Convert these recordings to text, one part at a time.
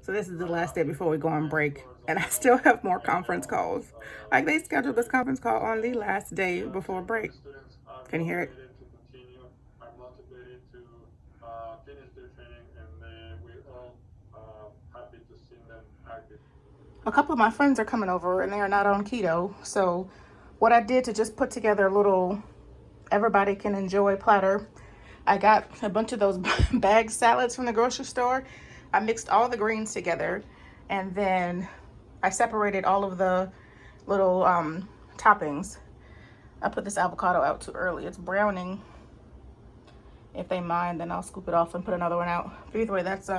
So this is the last day before we go on break, and I still have more conference calls. Like they scheduled this conference call on the last day before break. Can you hear it? A couple of my friends are coming over and they are not on keto. So what I did to just put together a little everybody can enjoy platter, I got a bunch of those bag salads from the grocery store. I mixed all the greens together and then I separated all of the little toppings. I put this avocado out too early. It's browning. If they mind, then I'll scoop it off and put another one out. But either way, that's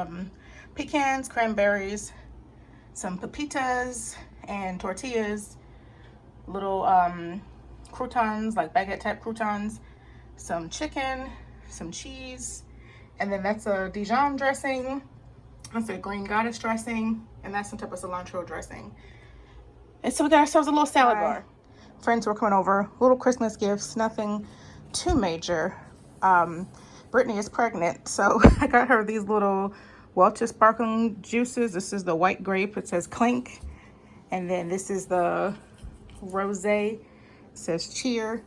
pecans, cranberries, some pepitas and tortillas, little croutons, like baguette type croutons, some chicken, some cheese, and then that's a Dijon dressing, that's a green goddess dressing, and that's some type of cilantro dressing. And so we got ourselves a little salad bar. Friends were coming over, little Christmas gifts, nothing too major. Brittany is pregnant, so I got her these little Welch's sparkling juices. This is the white grape, it says clink, and then this is the rosé, it says cheer.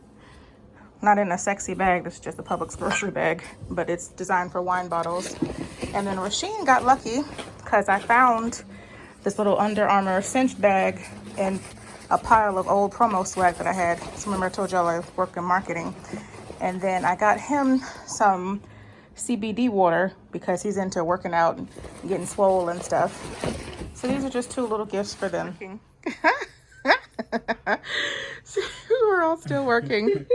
Not in a sexy bag, this is just a Publix grocery bag, but it's designed for wine bottles. And then Rasheen got lucky because I found this little Under Armour cinch bag in a pile of old promo swag that I had. So remember I told y'all I work in marketing. And then I got him some CBD water because he's into working out and getting swole and stuff. So these are just two little gifts for them. We're all still working.